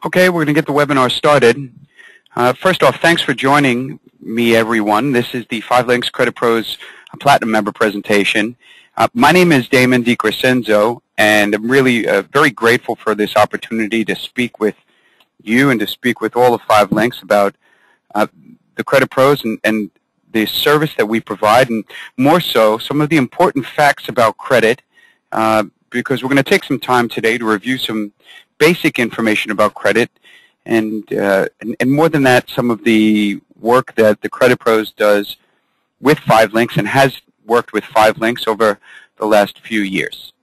Okay, we're going to get the webinar started. First off, thanks for joining me, everyone. This is the 5 Links Credit Pros Platinum member presentation. My name is Damon DiCrescenzo, and I'm really very grateful for this opportunity to speak with you and to speak with all of 5 Links about the Credit Pros and the service that we provide, and more so, some of the important facts about credit, because we're going to take some time today to review some basic information about credit, and more than that, some of the work that the Credit Pros does with 5 Links and has worked with 5 Links over the last few years.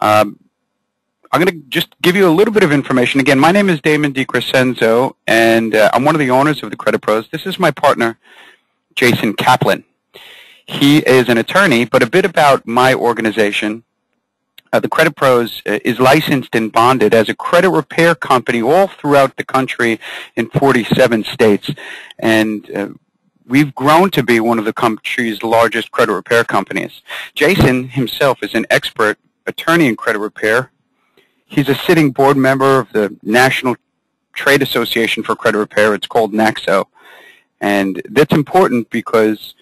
I'm going to just give you a little bit of information. Again, my name is Damon DiCrescenzo, and I'm one of the owners of the Credit Pros. This is my partner, Jason Kaplan. He is an attorney, but a bit about my organization. The Credit Pros is licensed and bonded as a credit repair company all throughout the country in 47 states. And we've grown to be one of the country's largest credit repair companies. Jason himself is an expert attorney in credit repair. He's a sitting board member of the National Trade Association for Credit Repair. It's called NACSO. And that's important because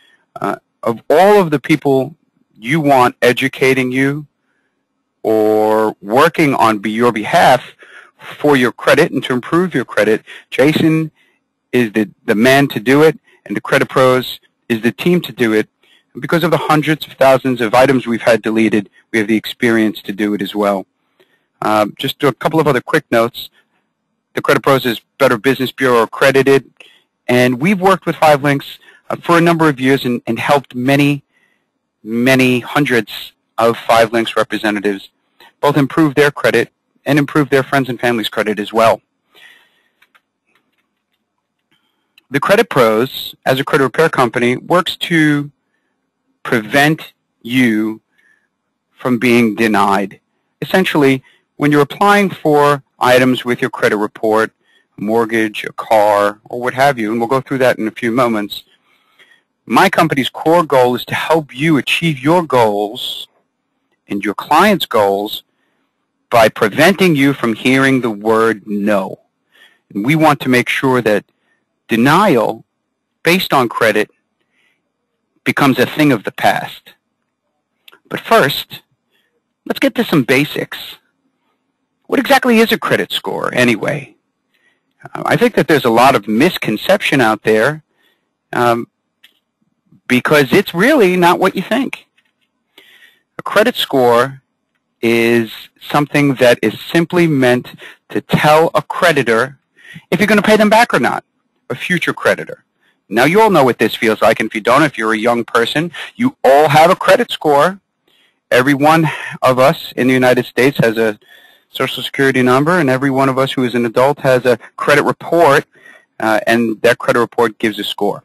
of all of the people you want educating you or working on your behalf for your credit and to improve your credit, Jason is the man to do it, and the Credit Pros is the team to do it. And because of the hundreds of thousands of items we've had deleted, we have the experience to do it as well. Just a couple of other quick notes. The Credit Pros is Better Business Bureau accredited, and we've worked with 5 Links for a number of years and helped many, many hundreds of 5 Links representatives both improve their credit and improve their friends and family's credit as well. The Credit Pros, as a credit repair company, works to prevent you from being denied. Essentially, when you're applying for items with your credit report, a mortgage, a car, or what have you, and we'll go through that in a few moments, my company's core goal is to help you achieve your goals and your client's goals by preventing you from hearing the word no. And we want to make sure that denial based on credit becomes a thing of the past. But first, let's get to some basics. What exactly is a credit score anyway? I think that there's a lot of misconception out there because it's really not what you think. A credit score is something that is simply meant to tell a creditor if you're going to pay them back or not, a future creditor. Now, you all know what this feels like, and if you don't, if you're a young person, you all have a credit score. Every one of us in the United States has a Social Security number, and every one of us who is an adult has a credit report, and that credit report gives a score.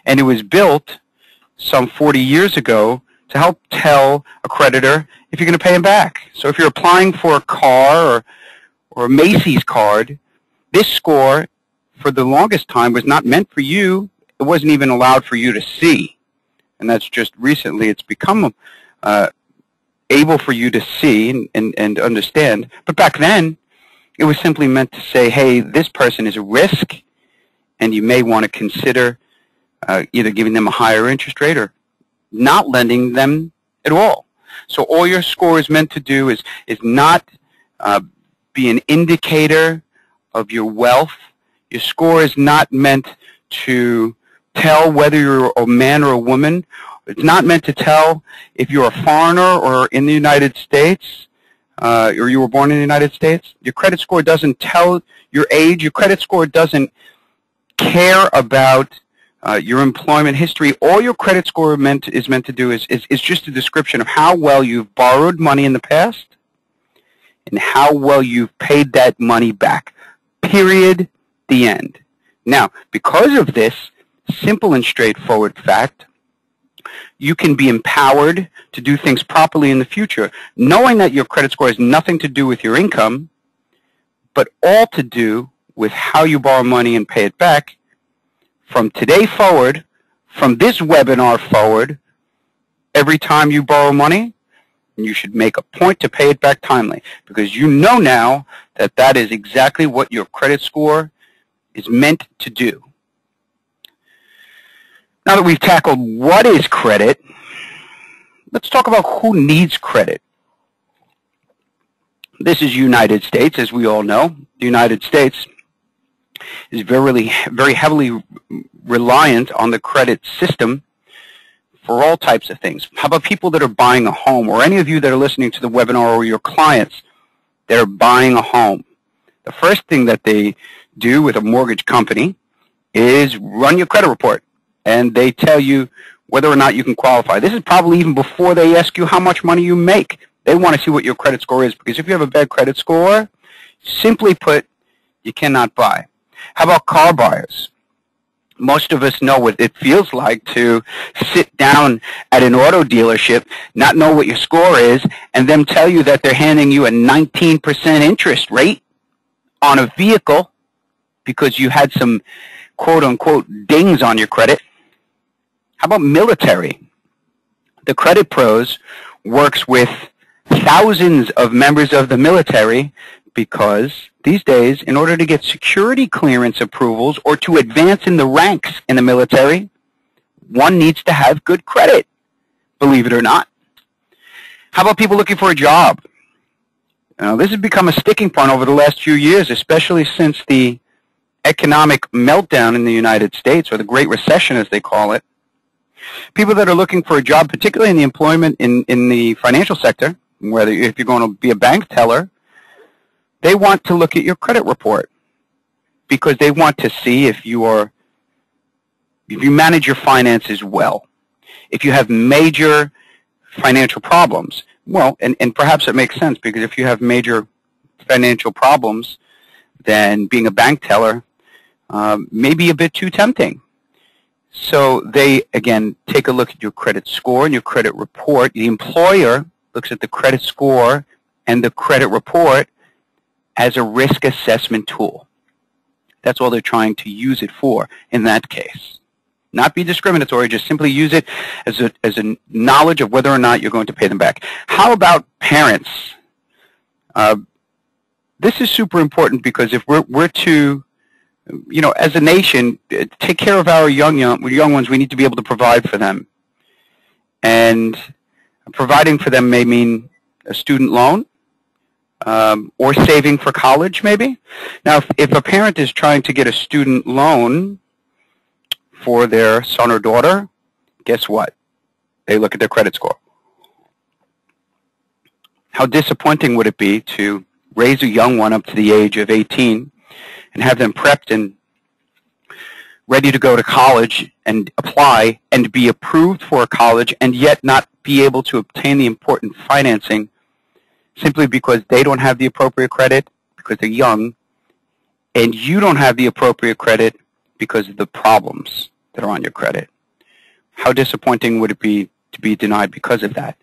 And it was built some 40 years ago to help tell a creditor if you're going to pay him back. So if you're applying for a car or a Macy's card, this score for the longest time was not meant for you. It wasn't even allowed for you to see. And that's just recently it's become able for you to see and understand. But back then, it was simply meant to say, hey, this person is a risk, and you may want to consider either giving them a higher interest rate or not lending them at all. So all your score is meant to do is not be an indicator of your wealth. Your score is not meant to tell whether you're a man or a woman. It's not meant to tell if you're a foreigner or in the United States, or you were born in the United States. Your credit score doesn't tell your age. Your credit score doesn't care about your employment history. All your credit score is meant to do is just a description of how well you've borrowed money in the past and how well you've paid that money back. Period. The end. Now, because of this simple and straightforward fact, you can be empowered to do things properly in the future, knowing that your credit score has nothing to do with your income, but all to do with how you borrow money and pay it back. From today forward, from this webinar forward, every time you borrow money, And you should make a point to pay it back timely, because you know now that that is exactly what your credit score is meant to do. Now that we've tackled what is credit, let's talk about who needs credit. This is United States, as we all know. The United States is very heavily reliant on the credit system for all types of things. How about people that are buying a home, or any of you that are listening to the webinar, or your clients that are buying a home? The first thing that they do with a mortgage company is run your credit report, and they tell you whether or not you can qualify. This is probably even before they ask you how much money you make. They want to see what your credit score is, because if you have a bad credit score, simply put, you cannot buy. How about car buyers? Most of us know what it feels like to sit down at an auto dealership, not know what your score is, and them tell you that they're handing you a 19% interest rate on a vehicle because you had some quote-unquote dings on your credit. How about military? The Credit Pros works with thousands of members of the military, because these days, in order to get security clearance approvals or to advance in the ranks in the military, one needs to have good credit, believe it or not. How about people looking for a job? This has become a sticking point over the last few years, especially since the economic meltdown in the United States, or the Great Recession as they call it. People that are looking for a job, particularly in the employment in the financial sector, whether if you're going to be a bank teller, they want to look at your credit report, because they want to see if you manage your finances well. If you have major financial problems, well, and perhaps it makes sense, because if you have major financial problems, then being a bank teller may be a bit too tempting. So they, again, take a look at your credit score and your credit report. The employer looks at the credit score and the credit report as a risk assessment tool. That's all they're trying to use it for in that case. Not be discriminatory, just simply use it as a knowledge of whether or not you're going to pay them back. How about parents? This is super important, because if we're to, as a nation, take care of our young ones, we need to be able to provide for them. And providing for them may mean a student loan, or saving for college, maybe. Now, if a parent is trying to get a student loan for their son or daughter, guess what? They look at their credit score. How disappointing would it be to raise a young one up to the age of 18 and have them prepped and ready to go to college and apply and be approved for a college, and yet not be able to obtain the important financing simply because they don't have the appropriate credit because they're young, and you don't have the appropriate credit because of the problems that are on your credit? How disappointing would it be to be denied because of that?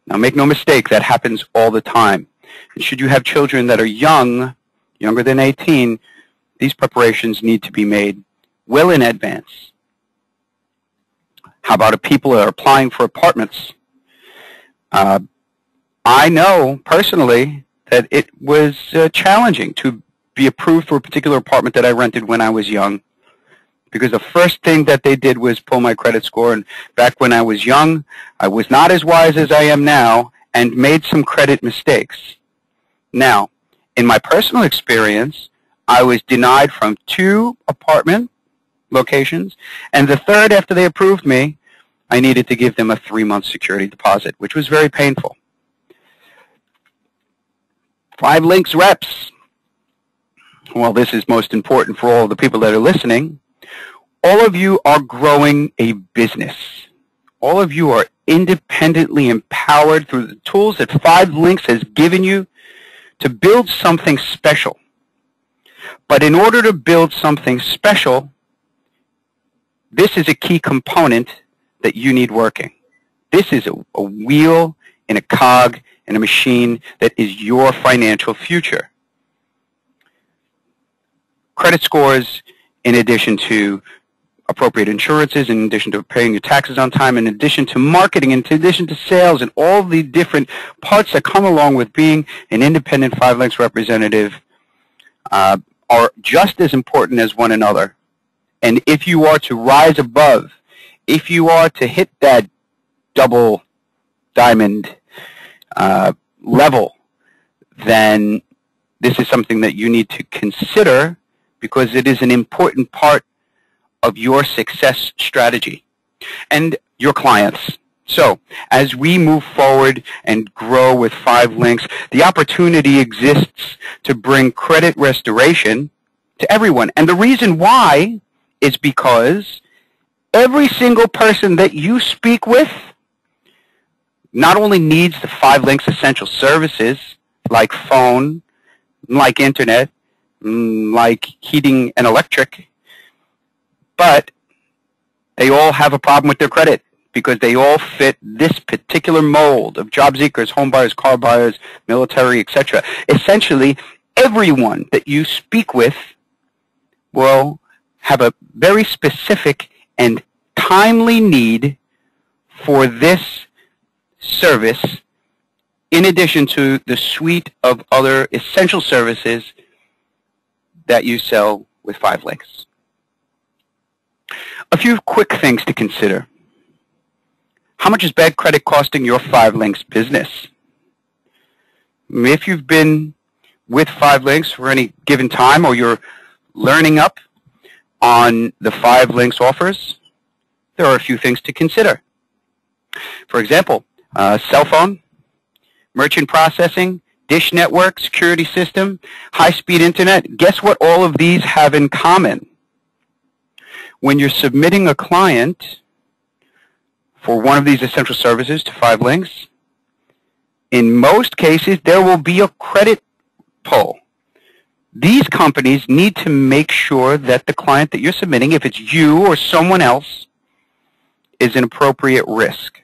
Now, make no mistake, that happens all the time. And should you have children that are young, younger than 18, these preparations need to be made well in advance. How about people that are applying for apartments? I know personally that it was challenging to be approved for a particular apartment that I rented when I was young, because the first thing that they did was pull my credit score. And back when I was young, I was not as wise as I am now and made some credit mistakes. Now, in my personal experience, I was denied from 2 apartment locations, and the third, after they approved me, I needed to give them a 3-month security deposit, which was very painful. 5 links reps. Well, this is most important for all the people that are listening. All of you are growing a business. All of you are independently empowered through the tools that 5 links has given you to build something special. But in order to build something special, this is a key component that you need working. This is a wheel in a cog in a machine that is your financial future. Credit scores, in addition to a appropriate insurances, in addition to paying your taxes on time, in addition to marketing, in addition to sales, and all the different parts that come along with being an independent 5 Links representative are just as important as one another. And if you are to rise above, if you are to hit that double diamond level, then this is something that you need to consider, because it is an important part of your success strategy and your clients. So as we move forward and grow with 5 Links, the opportunity exists to bring credit restoration to everyone. And the reason why is because every single person that you speak with not only needs the 5 Links essential services like phone, like internet, like heating and electric, but they all have a problem with their credit because they all fit this particular mold of job seekers, home buyers, car buyers, military, etc. Essentially, everyone that you speak with will have a very specific and timely need for this service, in addition to the suite of other essential services that you sell with 5 Links. A few quick things to consider. How much is bad credit costing your 5 Links business? If you've been with 5 Links for any given time, or you're learning up on the 5 Links offers, there are a few things to consider. For example, cell phone, merchant processing, dish network, security system, high-speed internet. Guess what all of these have in common? When you're submitting a client for one of these essential services to 5 Links, in most cases there will be a credit pull. These companies need to make sure that the client that you're submitting, if it's you or someone else, is an appropriate risk.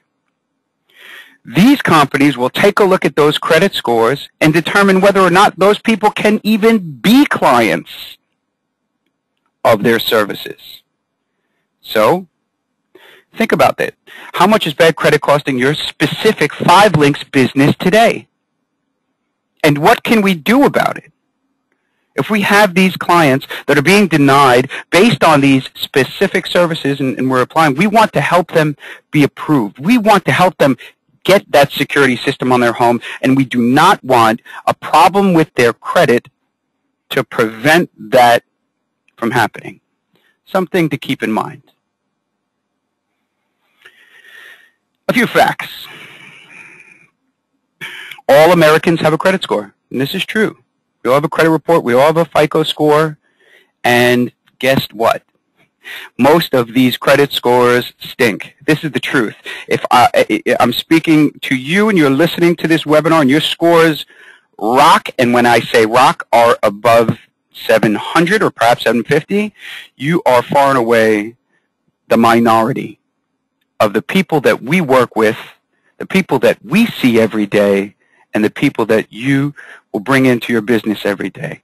These companies will take a look at those credit scores and determine whether or not those people can even be clients of their services. So, think about that. How much is bad credit costing your specific 5 Links business today? And what can we do about it? If we have these clients that are being denied based on these specific services and we're applying, we want to help them be approved. We want to help them get that security system on their home, and we do not want a problem with their credit to prevent that from happening. Something to keep in mind. A few facts. All Americans have a credit score, and this is true. We all have a credit report, we all have a FICO score, and guess what? Most of these credit scores stink. This is the truth. If I'm speaking to you and you're listening to this webinar and your scores rock, and when I say rock, are above 700 or perhaps 750, you are far and away the minority of the people that we work with, the people that we see every day, and the people that you will bring into your business every day.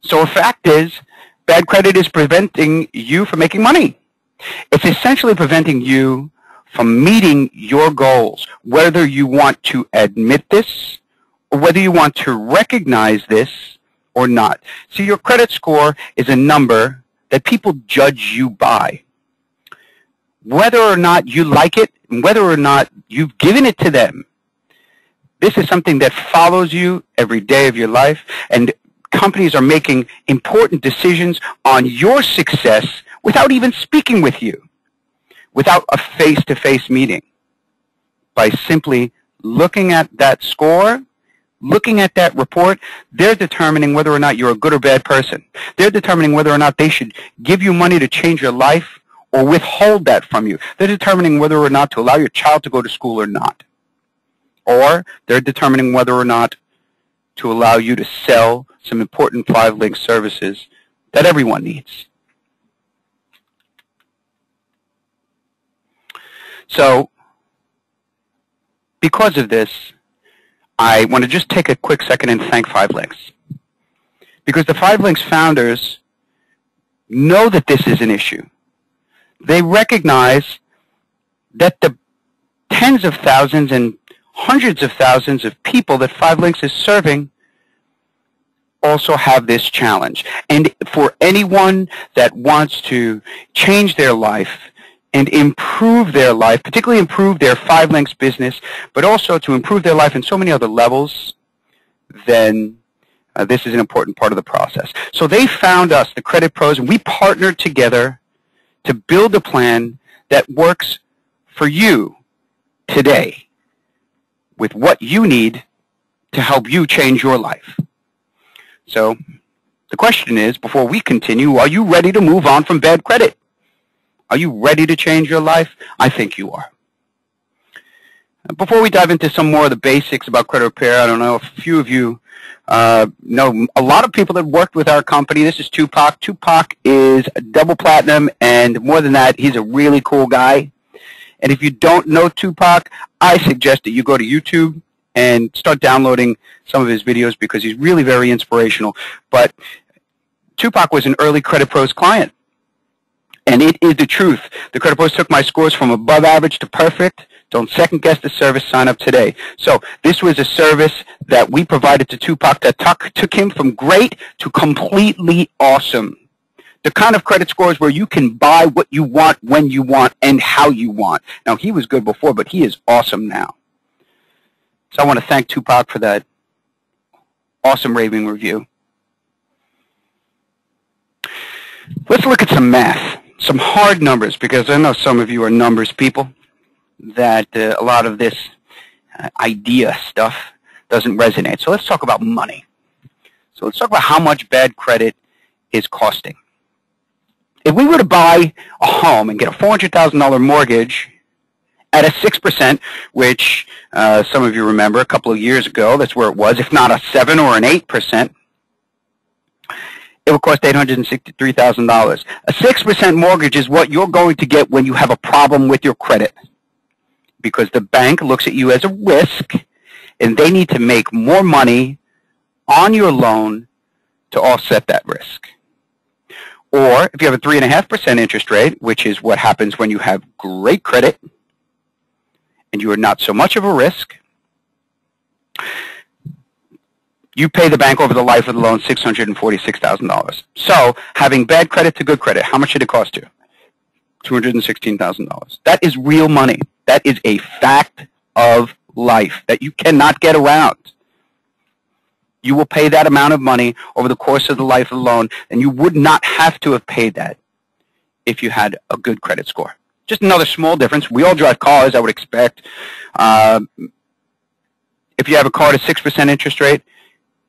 So a fact is, bad credit is preventing you from making money. It's essentially preventing you from meeting your goals, whether you want to admit this or whether you want to recognize this or not. See, your credit score is a number that people judge you by. Whether or not you like it, and whether or not you've given it to them, this is something that follows you every day of your life, and companies are making important decisions on your success without even speaking with you, without a face-to-face meeting. By simply looking at that score, looking at that report, they're determining whether or not you're a good or bad person. They're determining whether or not they should give you money to change your life or withhold that from you. They're determining whether or not to allow your child to go to school or not. Or they're determining whether or not to allow you to sell some important 5 Links services that everyone needs. So, because of this, I want to just take a quick second and thank 5 Links. Because the 5 Links founders know that this is an issue. They recognize that the tens of thousands and hundreds of thousands of people that 5 Links is serving also have this challenge. And for anyone that wants to change their life and improve their life, particularly improve their 5 Links business, but also to improve their life in so many other levels, then this is an important part of the process. So they found us, the Credit Pros, and we partnered together to build a plan that works for you today with what you need to help you change your life. So the question is, before we continue, are you ready to move on from bad credit? Are you ready to change your life? I think you are. Before we dive into some more of the basics about credit repair, I don't know if a few of you know a lot of people that worked with our company. This is Tupac. Tupac is double platinum, and more than that, he's a really cool guy. And if you don't know Tupac, I suggest that you go to YouTube and start downloading some of his videos because he's really very inspirational. But Tupac was an early Credit Pros client. And it is the truth. The Credit Pros took my scores from above average to perfect. Don't second guess the service. Sign up today. So this was a service that we provided to Tupac that took him from great to completely awesome. The kind of credit scores where you can buy what you want, when you want, and how you want. Now, he was good before, but he is awesome now. So I want to thank Tupac for that awesome raving review. Let's look at some math, some hard numbers, because I know some of you are numbers people, that a lot of this idea stuff doesn't resonate. So let's talk about money. So let's talk about how much bad credit is costing. If we were to buy a home and get a $400,000 mortgage at a 6%, which some of you remember a couple of years ago, that's where it was, if not a 7 or an 8%, it would cost $863,000. A 6% mortgage is what you're going to get when you have a problem with your credit, because the bank looks at you as a risk, and they need to make more money on your loan to offset that risk. Or if you have a 3.5% interest rate, which is what happens when you have great credit and you are not so much of a risk, you pay the bank over the life of the loan $646,000. So having bad credit to good credit, how much should it cost you? $216,000. That is real money. That is a fact of life that you cannot get around. You will pay that amount of money over the course of the life of the loan, and you would not have to have paid that if you had a good credit score. Just another small difference. We all drive cars, I would expect. If you have a car at a 6% interest rate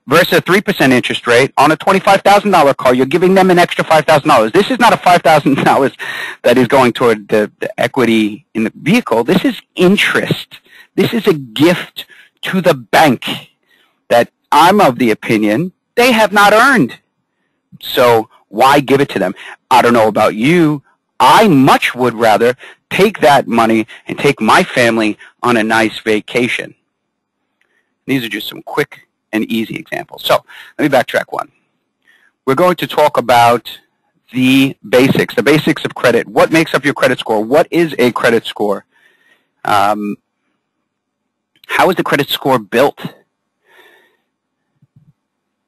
versus a 3% interest rate on a $25,000 car, you're giving them an extra $5,000. This is not a $5,000 that is going toward the equity in the vehicle. This is interest. This is a gift to the bank that I'm of the opinion they have not earned. So why give it to them? I don't know about you. I much would rather take that money and take my family on a nice vacation. These are just some quick and easy examples. So let me backtrack one. We're going to talk about the basics of credit. What makes up your credit score? What is a credit score? How is the credit score built?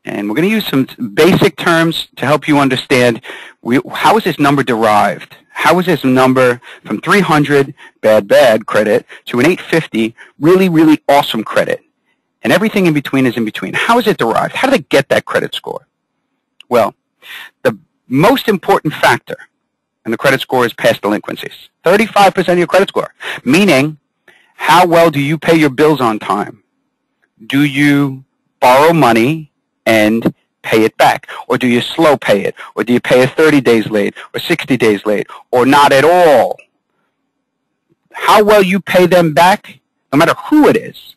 And we're going to use some basic terms to help you understand how is this number derived? How is this number from 300 bad credit to an 850 really awesome credit? And everything in between is in between. How is it derived? How do they get that credit score? Well, the most important factor in the credit score is past delinquencies. 35% of your credit score, meaning how well do you pay your bills on time? Do you borrow money and pay it back? Or do you slow pay it? Or do you pay it 30 days late or 60 days late or not at all? How well you pay them back, no matter who it is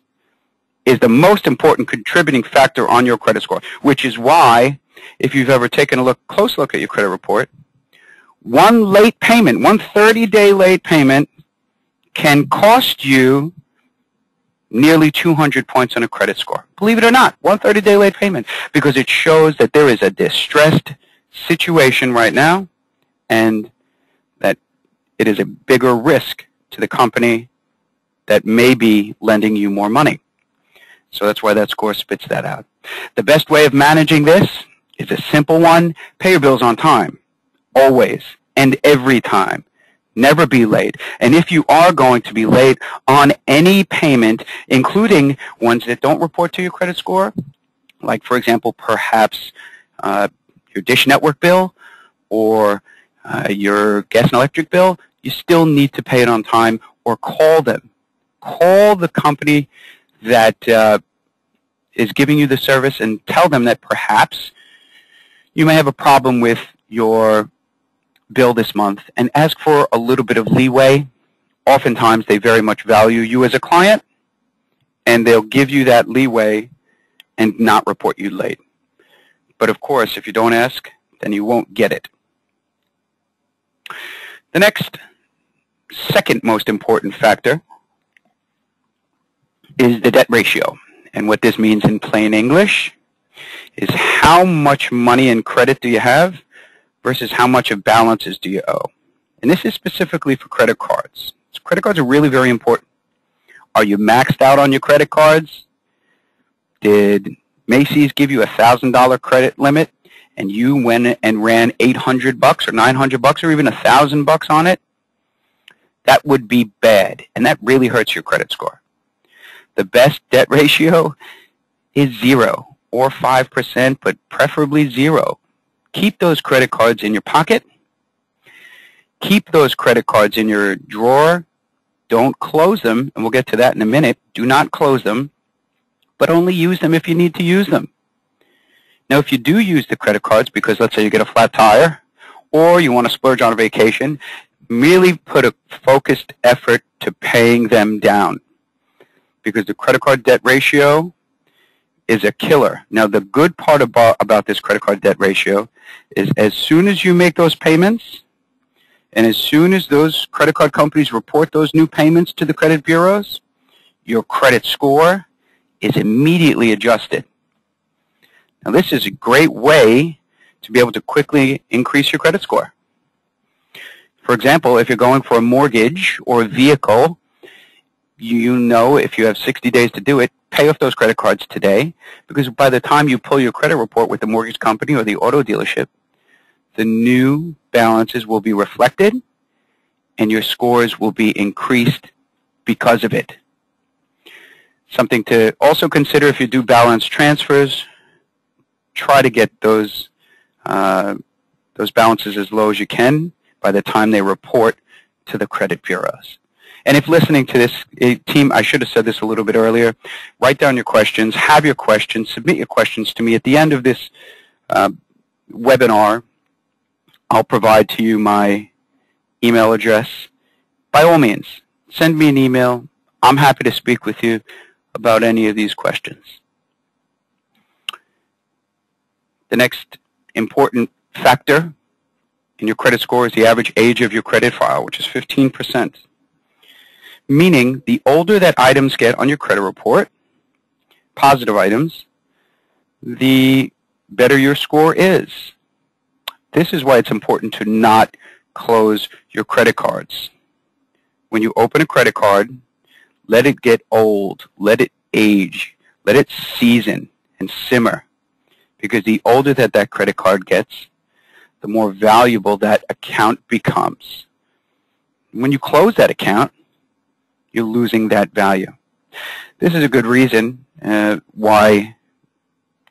the most important contributing factor on your credit score, which is why, if you've ever taken a close look at your credit report, one late payment, one 30-day late payment can cost you nearly 200 points on a credit score. Believe it or not, one 30-day late payment, because it shows that there is a distressed situation right now, and that it is a bigger risk to the company that may be lending you more money. So that's why that score spits that out. The best way of managing this is a simple one. Pay your bills on time, always and every time. Never be late. And if you are going to be late on any payment, including ones that don't report to your credit score, like, for example, perhaps your Dish Network bill or your gas and electric bill, you still need to pay it on time or call them. Call the company that is giving you the service and tell them that perhaps you may have a problem with your bill this month and ask for a little bit of leeway. Oftentimes they very much value you as a client, and they'll give you that leeway and not report you late. But of course, if you don't ask, then you won't get it. The next, second most important factor is the debt ratio. And what this means in plain English is how much money and credit do you have versus how much of balances do you owe. And this is specifically for credit cards. So credit cards are really very important. Are you maxed out on your credit cards? Did Macy's give you a $1,000 credit limit and you went and ran $800 or $900 or even $1,000 on it? That would be bad, and that really hurts your credit score. The best debt ratio is 0 or 5%, but preferably 0. Keep those credit cards in your pocket. Keep those credit cards in your drawer. Don't close them, and we'll get to that in a minute. Do not close them, but only use them if you need to use them. Now, if you do use the credit cards because, let's say, you get a flat tire or you want to splurge on a vacation, really put a focused effort to paying them down, because the credit card debt ratio is a killer. Now, the good part about this credit card debt ratio is as soon as you make those payments and as soon as those credit card companies report those new payments to the credit bureaus, your credit score is immediately adjusted. Now, this is a great way to be able to quickly increase your credit score. For example, if you're going for a mortgage or a vehicle, you know if you have 60 days to do it, pay off those credit cards today, because by the time you pull your credit report with the mortgage company or the auto dealership, the new balances will be reflected and your scores will be increased because of it. Something to also consider if you do balance transfers, try to get those balances as low as you can by the time they report to the credit bureaus. And if listening to this, team, I should have said this a little bit earlier, write down your questions, have your questions, submit your questions to me. At the end of this webinar, I'll provide to you my email address. By all means, send me an email. I'm happy to speak with you about any of these questions. The next important factor in your credit score is the average age of your credit file, which is 15%. Meaning, the older that items get on your credit report, positive items, the better your score is. This is why it's important to not close your credit cards. When you open a credit card, let it get old, let it age, let it season and simmer. Because the older that credit card gets, the more valuable that account becomes. When you close that account, you're losing that value. This is a good reason why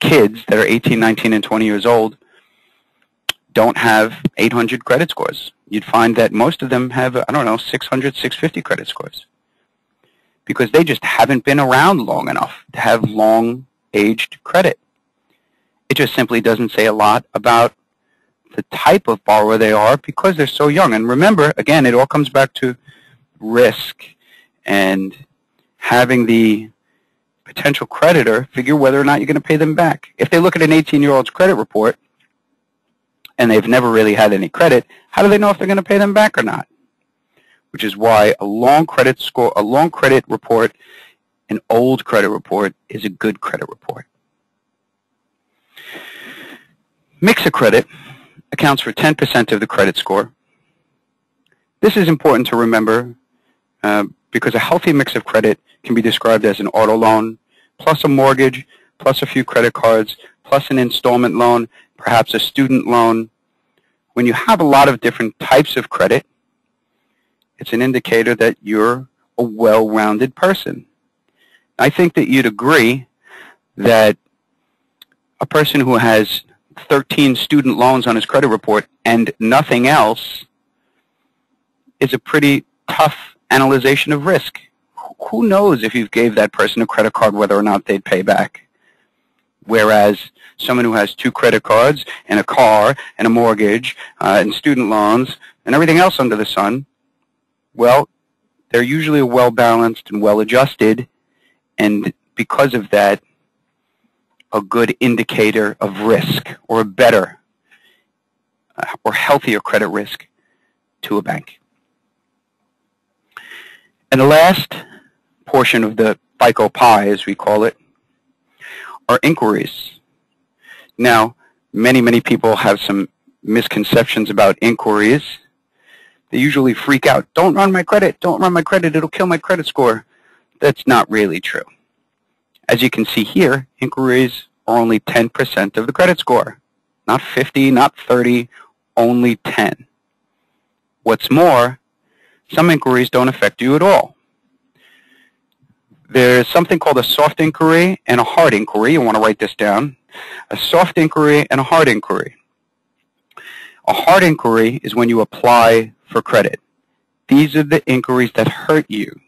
kids that are 18, 19, and 20 years old don't have 800 credit scores. You'd find that most of them have, 600, 650 credit scores, because they just haven't been around long enough to have long-aged credit. It just simply doesn't say a lot about the type of borrower they are because they're so young. And remember, again, it all comes back to risk and having the potential creditor figure whether or not you're going to pay them back. If they look at an 18-year-old's credit report and they've never really had any credit, how do they know if they're going to pay them back or not? Which is why a long credit score, a long credit report, an old credit report is a good credit report. Mix a credit accounts for 10% of the credit score. This is important to remember because a healthy mix of credit can be described as an auto loan, plus a mortgage, plus a few credit cards, plus an installment loan, perhaps a student loan. When you have a lot of different types of credit, it's an indicator that you're a well-rounded person. I think that you'd agree that a person who has 13 student loans on his credit report and nothing else is a pretty tough analyzation of risk. Who knows if you gave that person a credit card whether or not they'd pay back? Whereas someone who has 2 credit cards and a car and a mortgage and student loans and everything else under the sun, well, they're usually well-balanced and well-adjusted, and because of that, a good indicator of risk or a better or healthier credit risk to a bank. And the last portion of the FICO pie, as we call it, are inquiries. Now, many people have some misconceptions about inquiries. They usually freak out. Don't run my credit. Don't run my credit. It'll kill my credit score. That's not really true. As you can see here, inquiries are only 10% of the credit score. Not 50, not 30, only 10. What's more, some inquiries don't affect you at all. There's something called a soft inquiry and a hard inquiry. You want to write this down. A soft inquiry and a hard inquiry. A hard inquiry is when you apply for credit. These are the inquiries that hurt you.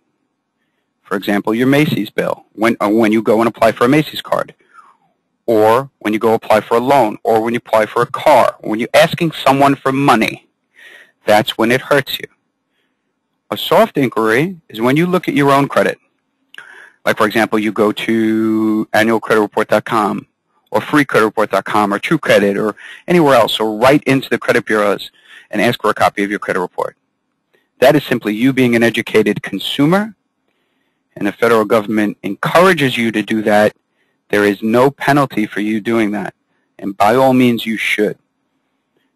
For example, your Macy's bill, when you go and apply for a Macy's card, or when you go apply for a loan, or when you apply for a car, or when you're asking someone for money. That's when it hurts you. A soft inquiry is when you look at your own credit. Like, for example, you go to annualcreditreport.com or freecreditreport.com or TrueCredit or anywhere else, or write into the credit bureaus and ask for a copy of your credit report. That is simply you being an educated consumer, and the federal government encourages you to do that. There is no penalty for you doing that, and by all means you should.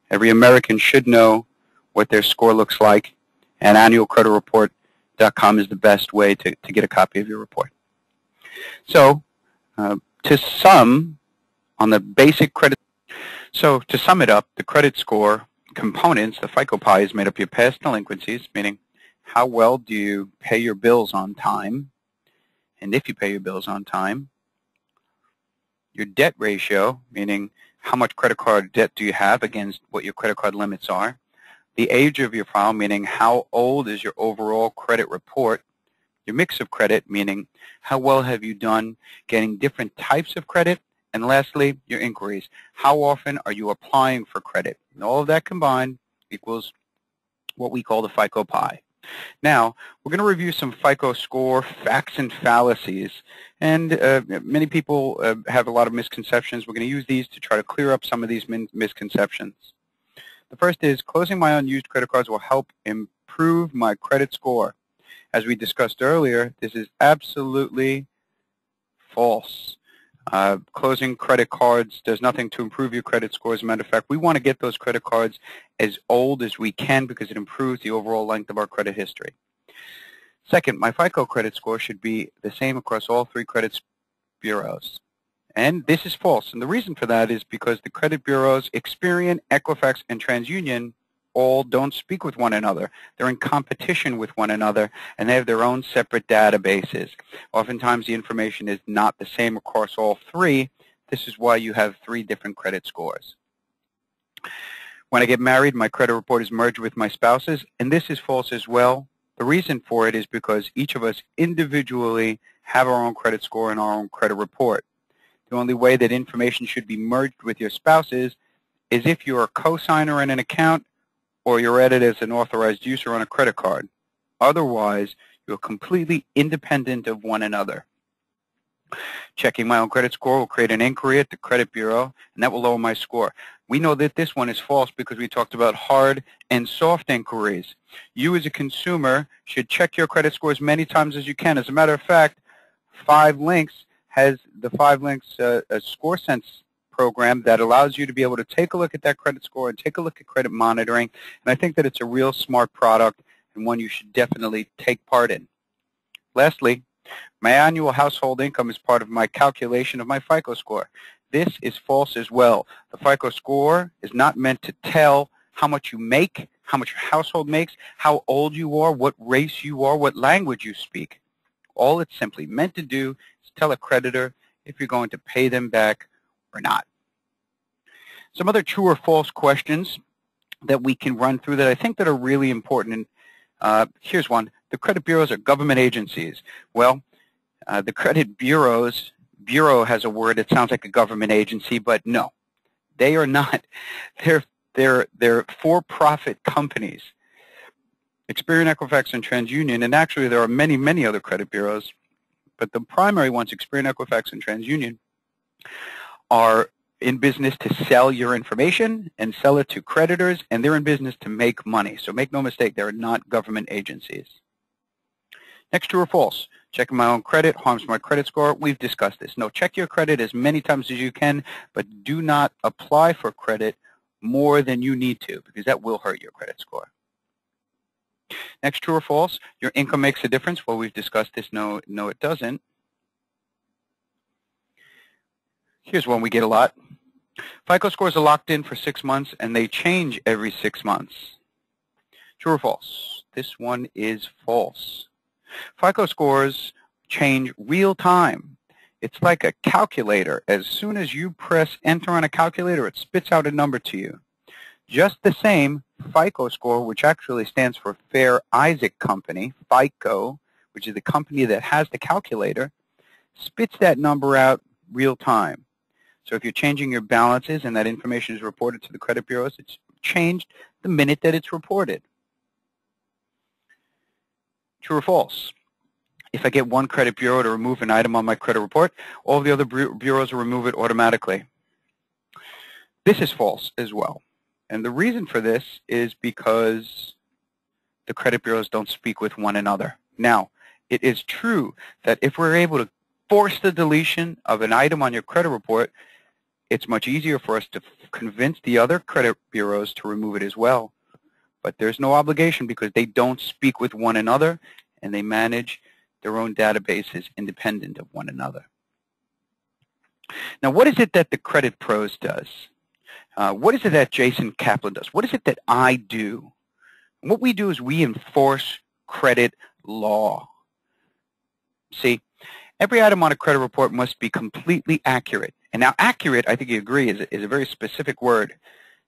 Every American should know what their score looks like, and annualcreditreport.com is the best way to get a copy of your report. So, to sum on the basic credit, so to sum it up, the credit score components, the FICO pie, is made up of your past delinquencies, meaning how well do you pay your bills on time, and if you pay your bills on time. Your debt ratio, meaning how much credit card debt do you have against what your credit card limits are. The age of your file, meaning how old is your overall credit report. Your mix of credit, meaning how well have you done getting different types of credit. And lastly, your inquiries. How often are you applying for credit? And all of that combined equals what we call the FICO pie. Now, we're going to review some FICO score facts and fallacies. And many people have a lot of misconceptions. We're going to use these to try to clear up some of these misconceptions. The first is closing my unused credit cards will help improve my credit score. As we discussed earlier, this is absolutely false. Closing credit cards does nothing to improve your credit score. As a matter of fact, we want to get those credit cards as old as we can because it improves the overall length of our credit history. Second, my FICO credit score should be the same across all 3 credit bureaus. And this is false. And the reason for that is because the credit bureaus, Experian, Equifax, and TransUnion, all don't speak with one another. They're in competition with one another, and they have their own separate databases. Oftentimes, the information is not the same across all 3. This is why you have 3 different credit scores. When I get married, my credit report is merged with my spouse's, and this is false as well. The reason for it is because each of us individually have our own credit score and our own credit report. The only way that information should be merged with your spouse's is if you're a co-signer in an account or you're added as an authorized user on a credit card. Otherwise, you're completely independent of one another. Checking my own credit score will create an inquiry at the credit bureau, and that will lower my score. We know that this one is false because we talked about hard and soft inquiries. You as a consumer should check your credit score as many times as you can. As a matter of fact, 5 Links has the 5 Links Score Sense program that allows you to be able to take a look at that credit score and take a look at credit monitoring. And I think that it's a real smart product and one you should definitely take part in. Lastly, my annual household income is part of my calculation of my FICO score. This is false as well. The FICO score is not meant to tell how much you make, how much your household makes, how old you are, what race you are, what language you speak. All it's simply meant to do is tell a creditor if you're going to pay them back or not. Some other true or false questions that we can run through that I think that are really important. Here's one. The credit bureaus are government agencies. Well, the credit bureaus, bureau has a word that sounds like a government agency, but no, they are not. They're for-profit companies. Experian, Equifax, and TransUnion, and actually there are many, many other credit bureaus, but the primary ones, Experian, Equifax, and TransUnion, are in business to sell your information and sell it to creditors, and they're in business to make money. So make no mistake, they're not government agencies. Next, true or false? Checking my own credit harms my credit score. We've discussed this. No, check your credit as many times as you can, but do not apply for credit more than you need to, because that will hurt your credit score. Next, true or false? Your income makes a difference. Well, we've discussed this. No, it doesn't. Here's one we get a lot. FICO scores are locked in for 6 months, and they change every 6 months. True or false? This one is false. FICO scores change real time. It's like a calculator. As soon as you press enter on a calculator, it spits out a number to you. Just the same, FICO score, which actually stands for Fair Isaac Company, FICO, which is the company that has the calculator, spits that number out real time. So if you're changing your balances and that information is reported to the credit bureaus, it's changed the minute that it's reported. True or false? If I get one credit bureau to remove an item on my credit report, all the other bureaus will remove it automatically. This is false as well. And the reason for this is because the credit bureaus don't speak with one another. Now, it is true that if we're able to force the deletion of an item on your credit report, it's much easier for us to convince the other credit bureaus to remove it as well. But there's no obligation because they don't speak with one another and they manage their own databases independent of one another. Now, what is it that the Credit Pros does? What is it that Jason Kaplan does? What is it that I do? And what we do is we enforce credit law. See, every item on a credit report must be completely accurate. And now accurate, I think you agree, is a very specific word.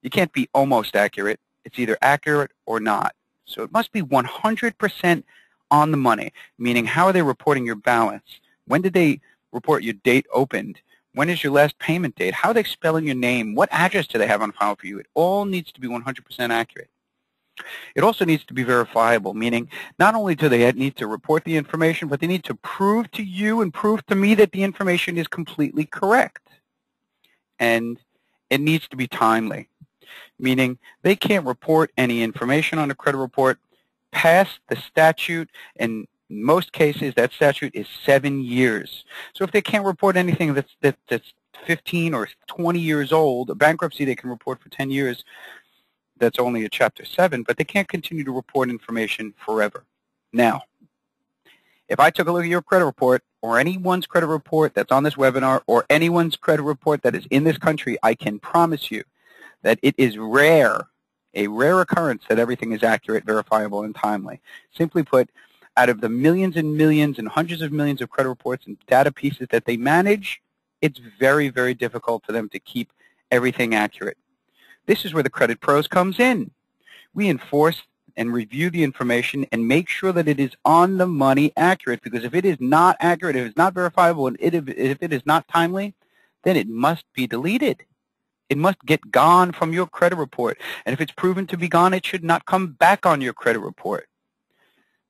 You can't be almost accurate. It's either accurate or not. So it must be 100% on the money, meaning how are they reporting your balance? When did they report your date opened? When is your last payment date? How are they spelling your name? What address do they have on file for you? It all needs to be 100% accurate. It also needs to be verifiable, meaning not only do they need to report the information, but they need to prove to you and prove to me that the information is completely correct. And it needs to be timely, meaning they can't report any information on a credit report past the statute. In most cases, that statute is 7 years. So if they can't report anything that's 15 or 20 years old, a bankruptcy they can report for 10 years, that's only a Chapter 7, but they can't continue to report information forever. Now, if I took a look at your credit report or anyone's credit report that's on this webinar or anyone's credit report that is in this country, I can promise you that it is rare, a rare occurrence that everything is accurate, verifiable, and timely. Simply put, out of the millions and millions and hundreds of millions of credit reports and data pieces that they manage, it's very, very difficult for them to keep everything accurate. This is where the Credit Pros comes in. We enforce and review the information and make sure that it is on the money accurate, because if it is not accurate, if it's not verifiable, and if it is not timely, then it must be deleted. It must get gone from your credit report. And if it's proven to be gone, it should not come back on your credit report.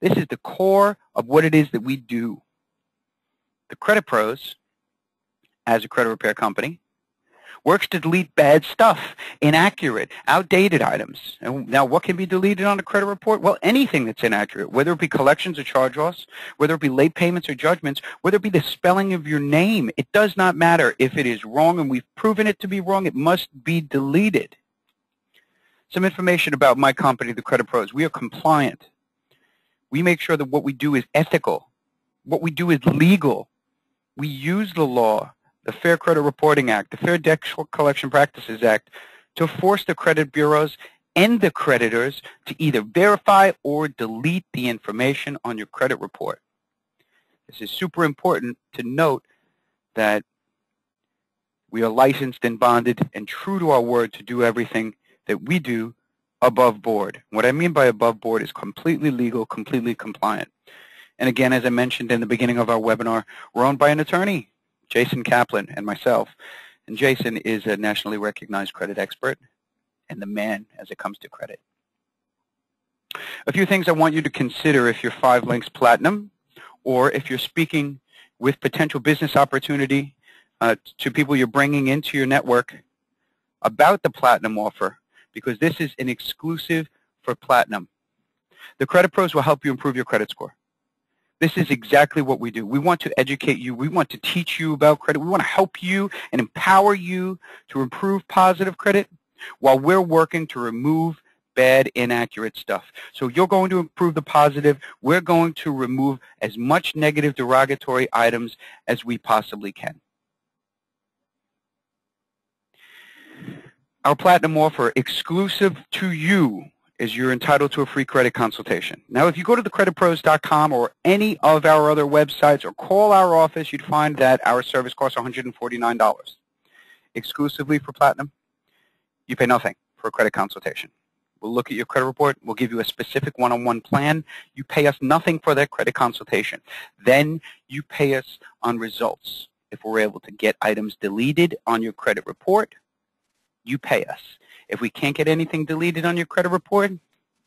This is the core of what it is that we do. The Credit Pros, as a credit repair company, Works to delete bad stuff, inaccurate, outdated items. And now what can be deleted on a credit report? Well, anything that's inaccurate, whether it be collections or charge-offs, whether it be late payments or judgments, whether it be the spelling of your name. It does not matter. If it is wrong and we've proven it to be wrong, it must be deleted. Some information about my company, the Credit Pros. We are compliant. We make sure that what we do is ethical. What we do is legal. We use the law, the Fair Credit Reporting Act, the Fair Debt Collection Practices Act, to force the credit bureaus and the creditors to either verify or delete the information on your credit report. This is super important to note that we are licensed and bonded and true to our word to do everything that we do above board. What I mean by above board is completely legal, completely compliant. And again, as I mentioned in the beginning of our webinar, we're owned by an attorney, Jason Kaplan, and myself. And Jason is a nationally recognized credit expert and the man as it comes to credit. A few things I want you to consider if you're 5 Links Platinum, or if you're speaking with potential business opportunity to people you're bringing into your network about the Platinum offer, because this is an exclusive for Platinum. The Credit Pros will help you improve your credit score. This is exactly what we do. We want to educate you. We want to teach you about credit. We want to help you and empower you to improve positive credit while we're working to remove bad, inaccurate stuff. So you're going to improve the positive. We're going to remove as much negative, derogatory items as we possibly can. Our Platinum offer, exclusive to you, is you're entitled to a free credit consultation. Now, if you go to thecreditpros.com or any of our other websites or call our office, you'd find that our service costs $149. Exclusively for Platinum, you pay nothing for a credit consultation. We'll look at your credit report. We'll give you a specific one-on-one plan. You pay us nothing for that credit consultation. Then you pay us on results. If we're able to get items deleted on your credit report, you pay us. If we can't get anything deleted on your credit report,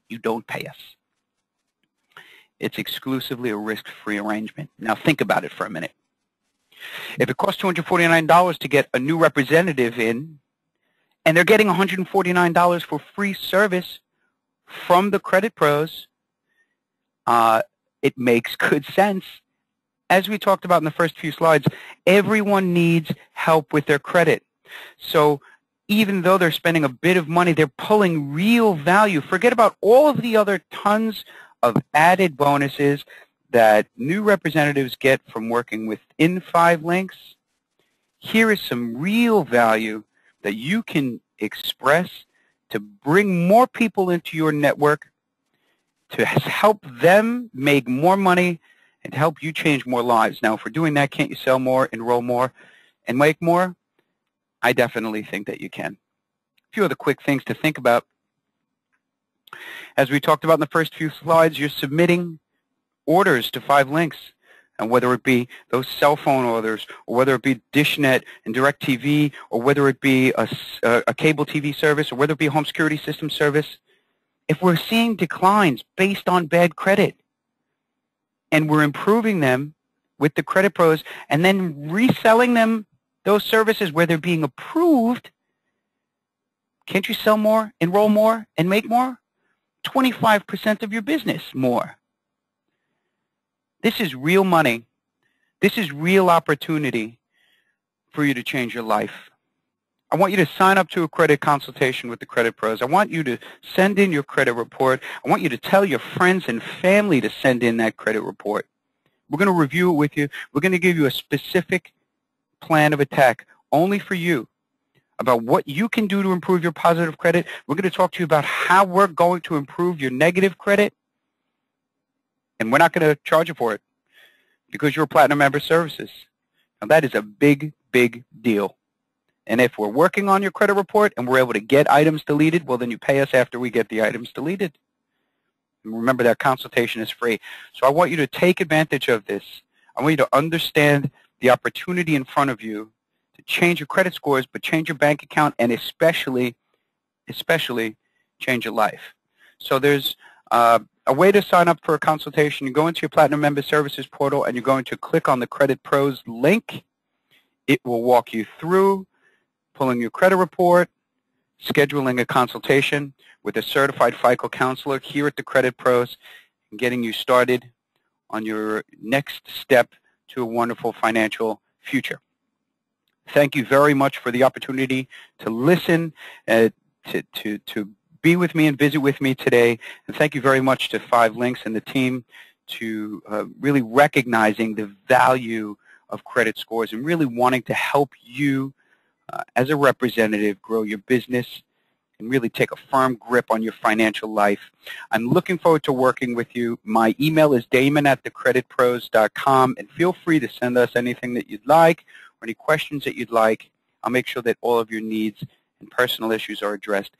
you don't pay us. It's exclusively a risk-free arrangement. Now think about it for a minute. If it costs $249 to get a new representative in, and they're getting $149 for free service from the Credit Pros, it makes good sense. As we talked about in the first few slides, everyone needs help with their credit. So even though they're spending a bit of money, they're pulling real value. Forget about all of the other tons of added bonuses that new representatives get from working within 5 Links. Here is some real value that you can express to bring more people into your network, to help them make more money, and to help you change more lives. Now, if we're doing that, can't you sell more, enroll more, and make more? I definitely think that you can. A few other quick things to think about. As we talked about in the first few slides, you're submitting orders to 5 Links, and whether it be those cell phone orders, or whether it be DishNet and DirecTV, or whether it be a cable TV service, or whether it be a home security system service, if we're seeing declines based on bad credit, and we're improving them with the Credit Pros, and then reselling them those services where they're being approved, can't you sell more, enroll more, and make more? 25% of your business more. This is real money. This is real opportunity for you to change your life. I want you to sign up to a credit consultation with the Credit Pros. I want you to send in your credit report. I want you to tell your friends and family to send in that credit report. We're going to review it with you. We're going to give you a specific plan of attack only for you about what you can do to improve your positive credit. We're going to talk to you about how we're going to improve your negative credit, and we're not going to charge you for it because you're a Platinum Member Services. Now that is a big, big deal. And if we're working on your credit report and we're able to get items deleted, well, then you pay us after we get the items deleted. And remember, that consultation is free. So I want you to take advantage of this. I want you to understand the opportunity in front of you to change your credit scores, but change your bank account, and especially change your life. So there's a way to sign up for a consultation. You go into your Platinum Member Services portal, and you're going to click on the Credit Pros link. It will walk you through pulling your credit report, scheduling a consultation with a certified FICO counselor here at the Credit Pros, and getting you started on your next step to a wonderful financial future. Thank you very much for the opportunity to listen, to be with me and visit with me today. And thank you very much to 5 Links and the team to really recognizing the value of credit scores and really wanting to help you as a representative grow your business and really take a firm grip on your financial life. I'm looking forward to working with you. My email is damon@thecreditpros.com, and feel free to send us anything that you'd like or any questions that you'd like. I'll make sure that all of your needs and personal issues are addressed.